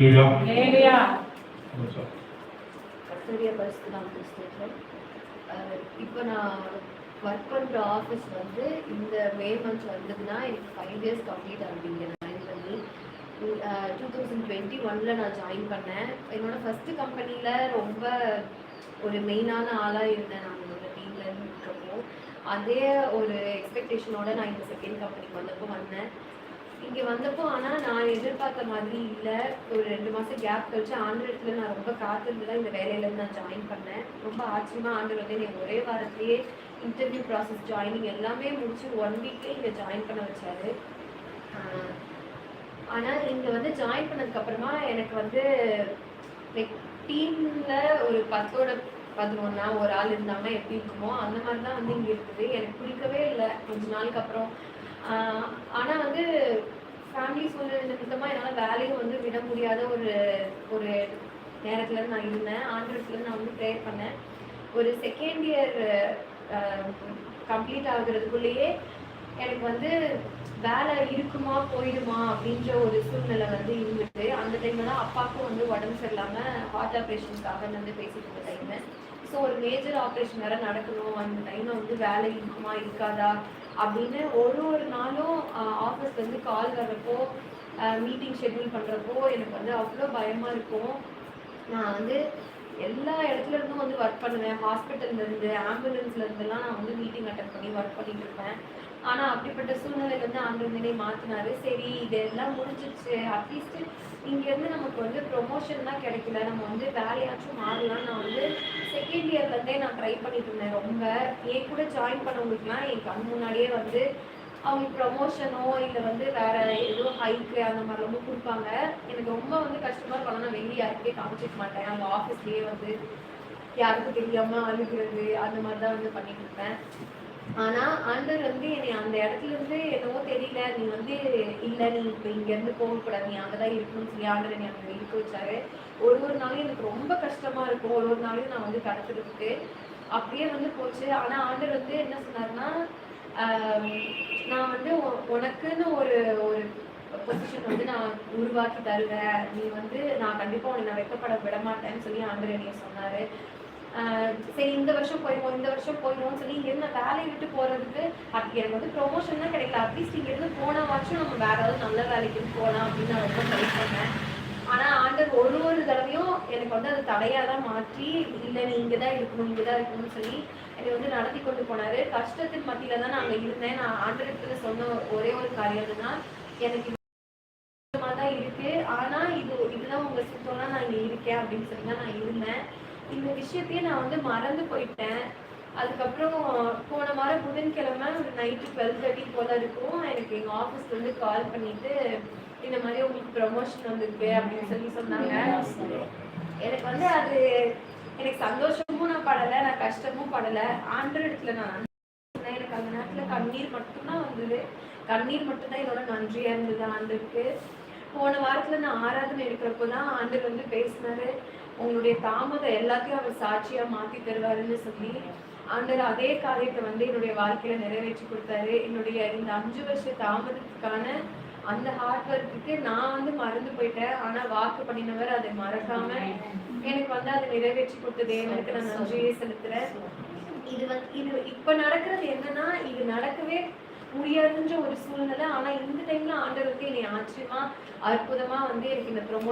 Lelia. கஸ்டடியா பரிசு நான் பேசுகிறேன். இப்போ நான் ஒர்க் பண்ணுற ஆஃபீஸ் வந்து இந்த மே மந்த் வந்ததுன்னா எனக்கு 5 இயர்ஸ் கம்ப்ளீட் ஆகுதுங்க. ஜாயின் பண்ணி 2021 நான் ஜாயின் பண்ணேன். என்னோட ஃபஸ்ட்டு கம்பெனியில் ரொம்ப ஒரு மெயினான ஆளாக இருந்தேன். நான் என்னோட டீமில் இருக்கிறப்போ அதே ஒரு எக்ஸ்பெக்டேஷனோட நான் இந்த செகண்ட் கம்பெனிக்கு வந்தேன். இங்கே வந்தப்போ ஆனால் நான் எதிர்பார்த்த மாதிரி இல்லை. ஒரு 2 மாதம் கேப் கழிச்சு ஆண்டவரத்தில் நான் ரொம்ப காத்திருந்து தான் இந்த வேலையிலேருந்து நான் ஜாயின் பண்ணேன். ரொம்ப ஆச்சரியமாக ஆண்டவர் வந்து என்னை ஒரே வாரத்திலேயே இன்டர்வியூ ப்ராசஸ் ஜாயினிங் எல்லாமே முடிச்சு 1 வீக்லேயே இங்கே ஜாயின் பண்ண வச்சாரு. ஆனால் இங்கே வந்து ஜாயின் பண்ணதுக்கப்புறமா எனக்கு வந்து டீமில் ஒரு 10ஓட 11 ஒரு ஆள் இருந்தாங்கன்னா எப்படி இருக்குமோ அந்த மாதிரி தான் வந்து இங்கே இருக்குது. எனக்கு பிடிக்கவே இல்லை கொஞ்ச நாளுக்கு அப்புறம். ஆனால் வந்து ஃபேமிலி சூழ்நிலை நிமித்தமாக என்னால் வேலையும் வந்து விட முடியாத ஒரு நேரத்தில் நான் இருந்தேன். ஆண்டவரத்தில் நான் வந்து ப்ரேயர் பண்ணேன். ஒரு செகண்ட் இயர் கம்ப்ளீட் ஆகுறதுக்குள்ளேயே எனக்கு வந்து வேலை இருக்குமா போயிடுமா அப்படின்ற ஒரு சூழ்நிலை வந்து இருந்துட்டு அந்த டைமில் தான் அப்பாவுக்கும் வந்து உடம்பு சரியில்லாமல் ஹார்ட் ஆப்ரேஷனுக்காக வந்து பேசிட்டு இருந்த டைமு. ஸோ ஒரு மேஜர் ஆப்ரேஷன் வேறு நடக்கணும். அந்த டைமில் வந்து வேலை இருக்குமா இருக்காதா அப்படின்னு ஒரு நாளும் ஆஃபீஸ்லேருந்து கால் வர்றப்போ மீட்டிங் ஷெட்யூல் பண்ணுறப்போ எனக்கு வந்து அவ்வளோ பயமாக இருக்கும். நான் வந்து எல்லா இடத்துல இருந்தும் வந்து ஒர்க் பண்ணுவேன். ஹாஸ்பிட்டல்லேருந்து ஆம்புலன்ஸ்லேருந்துலாம் நான் வந்து மீட்டிங் அட்டன் பண்ணி ஒர்க் பண்ணிட்டு இருப்பேன். ஆனால் அப்படிப்பட்ட சூழ்நிலையில வந்து ஆண்டவர் நிலை மாற்றினாரு. சரி இதெல்லாம் முடிஞ்சிச்சு, அட்லீஸ்ட் இங்கேருந்து நமக்கு வந்து ப்ரொமோஷன் தான் கிடைக்கல, நம்ம வந்து வேலையாச்சும் மாறலாம். நான் வந்து செகண்ட் இயர்லேருந்தே நான் ட்ரை பண்ணிட்டு இருந்தேன். ரொம்ப என் கூட ஜாயின் பண்ணவங்களுக்குலாம் என் கண் முன்னாடியே வந்து அவங்க ப்ரொமோஷனோ இல்லை வந்து வேற ஏதோ ஹைக்கு அந்த மாதிரிலாம் கொடுப்பாங்க. எனக்கு ரொம்ப வந்து கஷ்டமாக இருக்கும். நான் வெளியே யாருக்கிட்டே காமிச்சிக்க மாட்டேன். அந்த ஆஃபீஸ்லேயே வந்து யாருக்கும் தெரியாமல் அழுகிறது அந்த மாதிரி தான் வந்து பண்ணிட்டு இருப்பேன். ஆனால் ஆண்டவர் வந்து என்னை அந்த இடத்துல இருந்து என்னவோ தெரியல, நீ வந்து இல்லை நீ இப்போ இங்கேருந்து போகக்கூடாது, நீ அங்கே தான் இருக்கணும்னு சொல்லி ஆண்டவர் என்னை அங்கே இருக்க வச்சாரு. ஒரு நாளும் எனக்கு ரொம்ப கஷ்டமாக இருக்கும். ஒரு நாளையும் நான் வந்து கடத்துறதுக்கு அப்படியே வந்து போச்சு. ஆனால் ஆண்டவர் வந்து என்ன சொன்னார்னா, நான் வந்து உனக்குன்னு ஒரு ஒரு பொசிஷன் வந்து நான் உருவாக்கி தருவேன், நீ வந்து நான் கண்டிப்பாக உன்னை நான் வெட்கப்பட விட மாட்டேன்னு சொல்லி ஆண்டவர் என்னைய சொன்னார். சரி இந்த வருஷம் போயிடுவோம்னு சொல்லி இங்கேருந்து நான் வேலையை விட்டு போகிறதுக்கு எனக்கு வந்து ப்ரொமோஷன் தான் கிடைக்கல, அட்லீஸ்ட் இங்கேருந்து போனாவாச்சும் நம்ம வேற ஏதாவது நல்ல வேலைக்கு போகலாம் அப்படின்னு நான் ரொம்ப ட்ரை பண்ணேன். ஆனால் ஆண்டவர் ஒரு தடவையும் எனக்கு வந்து அது தடையாக தான் மாற்றி, இல்லை நீ இங்கே தான் இருக்கணும்னு சொல்லி என்னை வந்து நடத்தி கொண்டு போனார். கஷ்டத்தின் மத்தியில் தான் நான் அங்கே இருந்தேன். நான் ஆண்டவரத்துல சொன்ன ஒரே ஒரு காரியம் தான், எனக்கு தான் இருக்கு, ஆனால் இதுதான் உங்க சுத்தம்லாம் நான் இங்கே இருக்கேன் அப்படின்னு சொல்லி தான் நான் இருந்தேன். இந்த விஷயத்தையே நான் வந்து மறந்து போயிட்டேன். அதுக்கப்புறம் போன வாரம் புதன்கிழமை ஒரு நைட்டு 12:30 போல இருக்கும், எனக்கு எங்கள் ஆஃபீஸ்லேருந்து கால் பண்ணிட்டு இந்த மாதிரி உங்களுக்கு ப்ரமோஷன் வந்திருக்கு அப்படின்னு சொல்லி சொன்னாங்க. எனக்கு வந்து அது எனக்கு சந்தோஷமும் நான் படலை, நான் கஷ்டமும் படலை. ஆண்டவரிடத்துல நான் எனக்கு அந்த நேரத்தில் கண்ணீர் மட்டும்தான் வந்தது. கண்ணீர் மட்டும்தான் என்னோட நன்றியாக இருந்தது ஆண்டவருக்கு. போன வாரத்தில் நான் ஆராதனை இருக்கிறப்போ தான் ஆண்டவர் வந்து பேசினாரு, உங்களுடைய தாமதம் எல்லாத்தையும் அவர் சாட்சியா மாத்தி தருவாருன்னு சொல்லி ஆண்டவர் அதே காரியத்தை வந்து என்னுடைய வாழ்க்கையில நிறைவேற்றி கொடுத்தாரு. என்னுடைய இந்த 5 வருஷ தாமதத்துக்கான அந்த ஹார்ட் ஒர்க்குக்கு நான் வந்து மறந்து போயிட்டேன். ஆனா வாக்கு பண்ணினவர் அதை மறக்காம எனக்கு வந்து அதை நிறைவேற்றி கொடுத்தது எனக்கு நான் நன்றியை செலுத்துறேன். இது இப்ப நடக்கிறது என்னன்னா, இது நடக்கவே முடியாதுன்ற ஒரு சூழ்நிலை. ஆனா இந்த டைம்ல ஆண்டவர் வந்து என்னை ஆச்சரியமா அற்புதமா வந்து எனக்கு இந்த ப்ரொமோஷன்